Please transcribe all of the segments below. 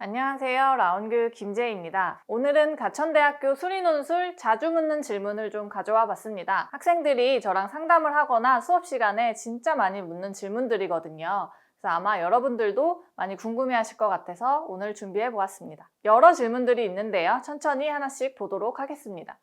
안녕하세요. 라운교육 김재희입니다. 오늘은 가천대학교 수리논술 자주 묻는 질문을 좀 가져와 봤습니다. 학생들이 저랑 상담을 하거나 수업 시간에 진짜 많이 묻는 질문들이거든요. 그래서 아마 여러분들도 많이 궁금해하실 것 같아서 오늘 준비해 보았습니다. 여러 질문들이 있는데요. 천천히 하나씩 보도록 하겠습니다.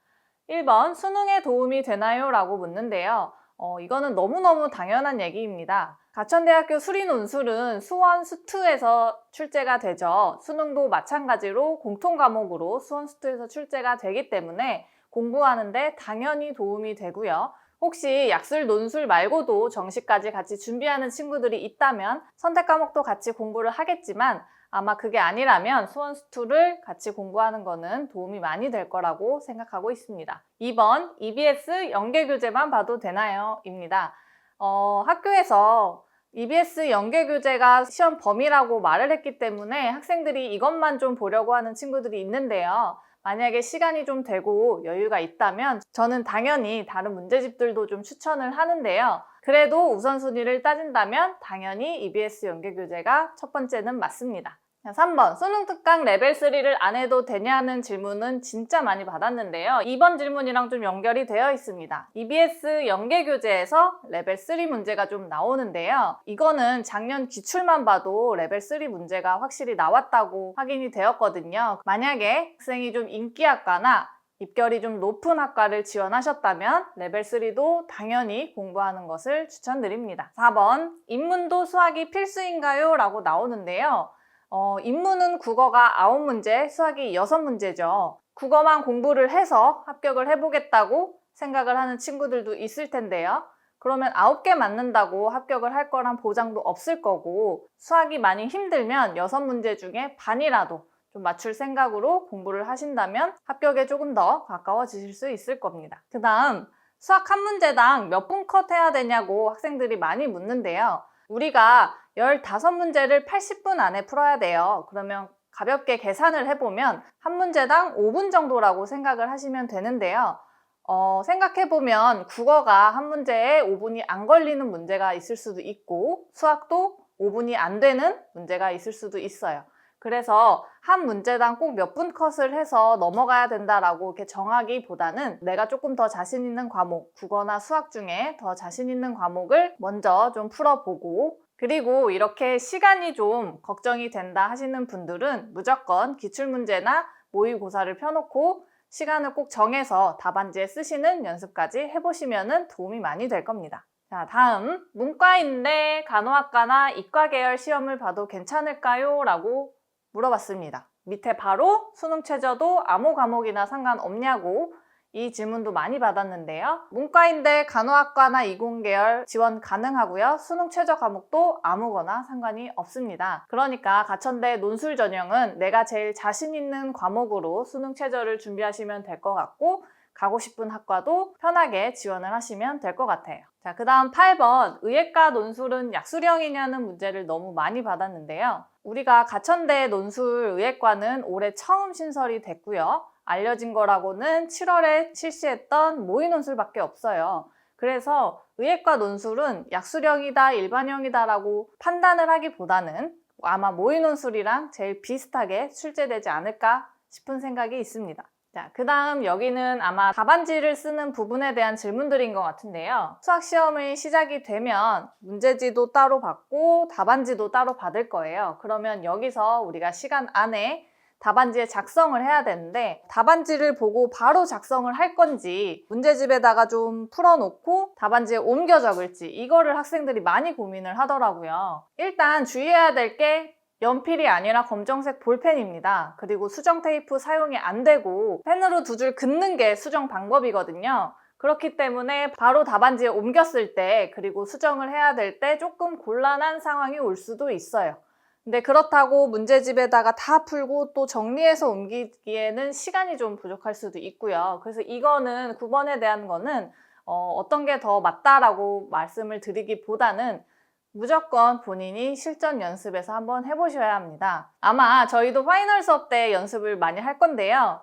1번, 수능에 도움이 되나요? 라고 묻는데요. 이거는 너무너무 당연한 얘기입니다. 가천대학교 수리논술은 수원, 수투에서 출제가 되죠. 수능도 마찬가지로 공통과목으로 수원, 수투에서 출제가 되기 때문에 공부하는데 당연히 도움이 되고요. 혹시 약술, 논술 말고도 정시까지 같이 준비하는 친구들이 있다면 선택 과목도 같이 공부를 하겠지만 아마 그게 아니라면 수원, 수투를 같이 공부하는 거는 도움이 많이 될 거라고 생각하고 있습니다. 2번, EBS 연계교재만 봐도 되나요? 입니다. 학교에서 EBS 연계교재가 시험 범위라고 말을 했기 때문에 학생들이 이것만 좀 보려고 하는 친구들이 있는데요. 만약에 시간이 좀 되고 여유가 있다면 저는 당연히 다른 문제집들도 좀 추천을 하는데요. 그래도 우선순위를 따진다면 당연히 EBS 연계교재가 첫 번째는 맞습니다. 3번, 수능 특강 레벨 3를 안 해도 되냐는 질문은 진짜 많이 받았는데요. 2번 질문이랑 좀 연결이 되어 있습니다. EBS 연계교재에서 레벨 3 문제가 좀 나오는데요. 이거는 작년 기출만 봐도 레벨 3 문제가 확실히 나왔다고 확인이 되었거든요. 만약에 학생이 좀 인기학과나 입결이 좀 높은 학과를 지원하셨다면 레벨 3도 당연히 공부하는 것을 추천드립니다. 4번, 인문도 수학이 필수인가요? 라고 나오는데요. 인문은 국어가 9문제, 수학이 6문제죠. 국어만 공부를 해서 합격을 해보겠다고 생각을 하는 친구들도 있을 텐데요. 그러면 9개 맞는다고 합격을 할 거란 보장도 없을 거고 수학이 많이 힘들면 6문제 중에 반이라도 좀 맞출 생각으로 공부를 하신다면 합격에 조금 더 가까워지실 수 있을 겁니다. 그 다음, 수학 한 문제당 몇 분 컷 해야 되냐고 학생들이 많이 묻는데요. 우리가 15문제를 80분 안에 풀어야 돼요. 그러면 가볍게 계산을 해보면 한 문제당 5분 정도라고 생각을 하시면 되는데요. 생각해보면 국어가 한 문제에 5분이 안 걸리는 문제가 있을 수도 있고 수학도 5분이 안 되는 문제가 있을 수도 있어요. 그래서 한 문제당 꼭 몇 분 컷을 해서 넘어가야 된다라고 이렇게 정하기보다는 내가 조금 더 자신 있는 과목, 국어나 수학 중에 더 자신 있는 과목을 먼저 좀 풀어보고 그리고 이렇게 시간이 좀 걱정이 된다 하시는 분들은 무조건 기출문제나 모의고사를 펴놓고 시간을 꼭 정해서 답안지에 쓰시는 연습까지 해보시면 도움이 많이 될 겁니다. 자, 다음, 문과인데 간호학과나 이과 계열 시험을 봐도 괜찮을까요? 라고 물어봤습니다. 밑에 바로 수능 최저도 아무 과목이나 상관없냐고 이 질문도 많이 받았는데요. 문과인데 간호학과나 이공계열 지원 가능하고요. 수능 최저 과목도 아무거나 상관이 없습니다. 그러니까 가천대 논술 전형은 내가 제일 자신 있는 과목으로 수능 최저를 준비하시면 될 것 같고 가고 싶은 학과도 편하게 지원을 하시면 될 것 같아요. 자, 그 다음 8번 의예과 논술은 약수령이냐는 문제를 너무 많이 받았는데요. 우리가 가천대 논술 의예과는 올해 처음 신설이 됐고요. 알려진 거라고는 7월에 실시했던 모의논술밖에 없어요. 그래서 의예과 논술은 약수령이다, 일반형이다 라고 판단을 하기보다는 아마 모의논술이랑 제일 비슷하게 출제되지 않을까 싶은 생각이 있습니다. 자, 그 다음 여기는 아마 답안지를 쓰는 부분에 대한 질문들인 것 같은데요. 수학시험이 시작이 되면 문제지도 따로 받고 답안지도 따로 받을 거예요. 그러면 여기서 우리가 시간 안에 답안지에 작성을 해야 되는데 답안지를 보고 바로 작성을 할 건지 문제집에다가 좀 풀어놓고 답안지에 옮겨 적을지 이거를 학생들이 많이 고민을 하더라고요. 일단 주의해야 될 게 연필이 아니라 검정색 볼펜입니다. 그리고 수정 테이프 사용이 안 되고 펜으로 두 줄 긋는 게 수정 방법이거든요. 그렇기 때문에 바로 답안지에 옮겼을 때 그리고 수정을 해야 될 때 조금 곤란한 상황이 올 수도 있어요. 근데 그렇다고 문제집에다가 다 풀고 또 정리해서 옮기기에는 시간이 좀 부족할 수도 있고요. 그래서 이거는 9번에 대한 거는 어떤 게 더 맞다라고 말씀을 드리기보다는 무조건 본인이 실전 연습에서 한번 해보셔야 합니다. 아마 저희도 파이널 수업 때 연습을 많이 할 건데요.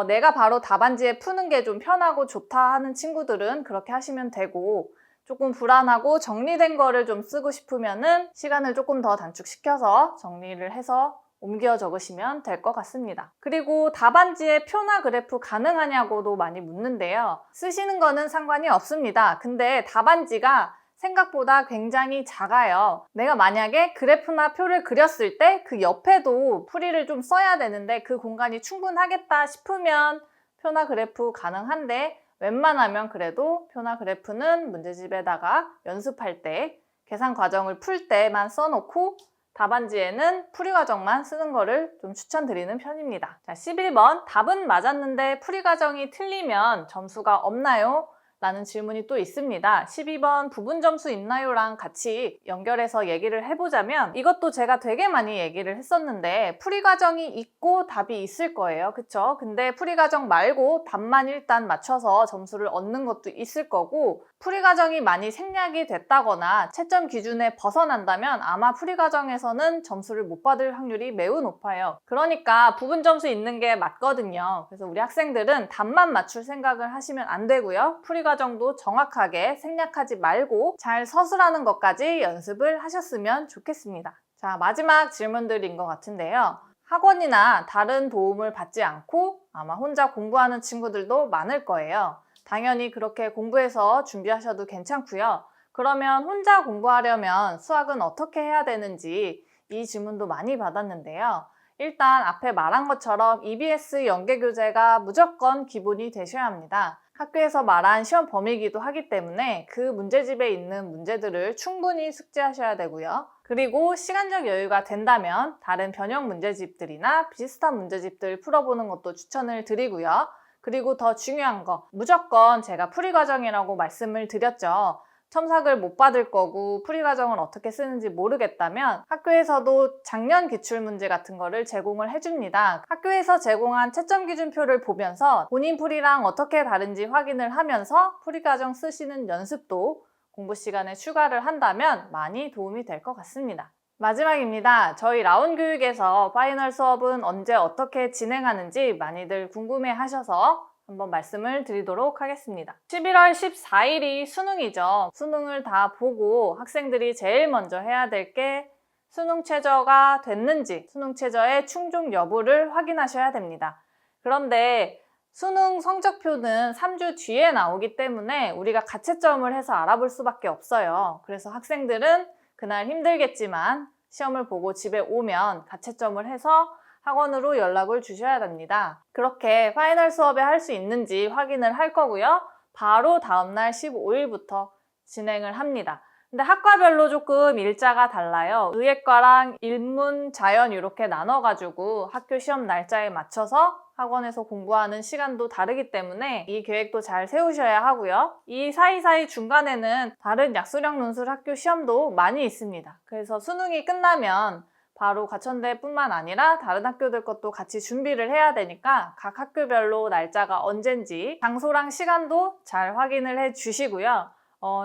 내가 바로 답안지에 푸는 게 좀 편하고 좋다 하는 친구들은 그렇게 하시면 되고 조금 불안하고 정리된 거를 좀 쓰고 싶으면은 시간을 조금 더 단축시켜서 정리를 해서 옮겨 적으시면 될 것 같습니다. 그리고 답안지에 표나 그래프 가능하냐고도 많이 묻는데요. 쓰시는 거는 상관이 없습니다. 근데 답안지가 생각보다 굉장히 작아요. 내가 만약에 그래프나 표를 그렸을 때 그 옆에도 풀이를 좀 써야 되는데 그 공간이 충분하겠다 싶으면 표나 그래프 가능한데, 웬만하면 그래도 표나 그래프는 문제집에다가 연습할 때, 계산 과정을 풀 때만 써놓고 답안지에는 풀이 과정만 쓰는 거를 좀 추천드리는 편입니다. 자, 11번. 답은 맞았는데 풀이 과정이 틀리면 점수가 없나요? 라는 질문이 또 있습니다. 12번 부분 점수 있나요? 랑 같이 연결해서 얘기를 해보자면, 이것도 제가 되게 많이 얘기를 했었는데 풀이 과정이 있고 답이 있을 거예요. 그쵸? 근데 풀이 과정 말고 답만 일단 맞춰서 점수를 얻는 것도 있을 거고, 풀이 과정이 많이 생략이 됐다거나 채점 기준에 벗어난다면 아마 풀이 과정에서는 점수를 못 받을 확률이 매우 높아요. 그러니까 부분 점수 있는 게 맞거든요. 그래서 우리 학생들은 답만 맞출 생각을 하시면 안 되고요. 풀이 과정도 정확하게 생략하지 말고 잘 서술하는 것까지 연습을 하셨으면 좋겠습니다. 자, 마지막 질문들인 것 같은데요. 학원이나 다른 도움을 받지 않고 아마 혼자 공부하는 친구들도 많을 거예요. 당연히 그렇게 공부해서 준비하셔도 괜찮고요. 그러면 혼자 공부하려면 수학은 어떻게 해야 되는지 이 질문도 많이 받았는데요. 일단 앞에 말한 것처럼 EBS 연계교재가 무조건 기본이 되셔야 합니다. 학교에서 말한 시험 범위이기도 하기 때문에 그 문제집에 있는 문제들을 충분히 숙지하셔야 되고요. 그리고 시간적 여유가 된다면 다른 변형 문제집들이나 비슷한 문제집들 풀어보는 것도 추천을 드리고요. 그리고 더 중요한 거, 무조건 제가 풀이 과정이라고 말씀을 드렸죠. 첨삭을 못 받을 거고 풀이 과정을 어떻게 쓰는지 모르겠다면 학교에서도 작년 기출문제 같은 거를 제공을 해줍니다. 학교에서 제공한 채점 기준표를 보면서 본인 풀이랑 어떻게 다른지 확인을 하면서 풀이 과정 쓰시는 연습도 공부 시간에 추가를 한다면 많이 도움이 될 것 같습니다. 마지막입니다. 저희 라온교육에서 파이널 수업은 언제 어떻게 진행하는지 많이들 궁금해 하셔서 한번 말씀을 드리도록 하겠습니다. 11월 14일이 수능이죠. 수능을 다 보고 학생들이 제일 먼저 해야 될 게 수능 최저가 됐는지, 수능 최저의 충족 여부를 확인하셔야 됩니다. 그런데 수능 성적표는 3주 뒤에 나오기 때문에 우리가 가채점을 해서 알아볼 수밖에 없어요. 그래서 학생들은 그날 힘들겠지만 시험을 보고 집에 오면 가채점을 해서 학원으로 연락을 주셔야 됩니다. 그렇게 파이널 수업에 할 수 있는지 확인을 할 거고요. 바로 다음날 15일부터 진행을 합니다. 근데 학과별로 조금 일자가 달라요. 의예과랑 인문, 자연 이렇게 나눠가지고 학교 시험 날짜에 맞춰서 학원에서 공부하는 시간도 다르기 때문에 이 계획도 잘 세우셔야 하고요. 이 사이사이 중간에는 다른 약수령 논술 학교 시험도 많이 있습니다. 그래서 수능이 끝나면 바로 가천대뿐만 아니라 다른 학교들 것도 같이 준비를 해야 되니까 각 학교별로 날짜가 언젠지 장소랑 시간도 잘 확인을 해 주시고요.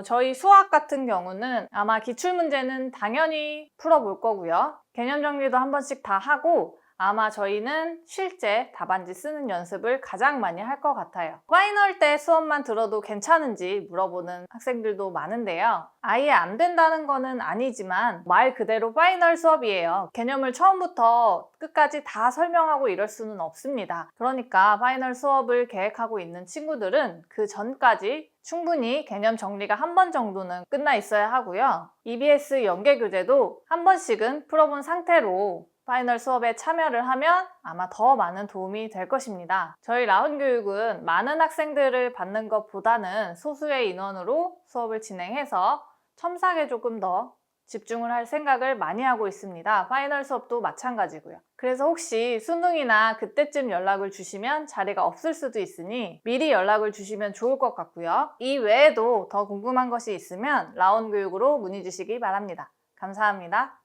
저희 수학 같은 경우는 아마 기출문제는 당연히 풀어볼 거고요. 개념 정리도 한 번씩 다 하고 아마 저희는 실제 답안지 쓰는 연습을 가장 많이 할 것 같아요. 파이널 때 수업만 들어도 괜찮은지 물어보는 학생들도 많은데요. 아예 안 된다는 거는 아니지만 말 그대로 파이널 수업이에요. 개념을 처음부터 끝까지 다 설명하고 이럴 수는 없습니다. 그러니까 파이널 수업을 계획하고 있는 친구들은 그 전까지 충분히 개념 정리가 한 번 정도는 끝나 있어야 하고요. EBS 연계교재도 한 번씩은 풀어본 상태로 파이널 수업에 참여를 하면 아마 더 많은 도움이 될 것입니다. 저희 라온교육은 많은 학생들을 받는 것보다는 소수의 인원으로 수업을 진행해서 첨삭에 조금 더 집중을 할 생각을 많이 하고 있습니다. 파이널 수업도 마찬가지고요. 그래서 혹시 수능이나 그때쯤 연락을 주시면 자리가 없을 수도 있으니 미리 연락을 주시면 좋을 것 같고요. 이 외에도 더 궁금한 것이 있으면 라온교육으로 문의 주시기 바랍니다. 감사합니다.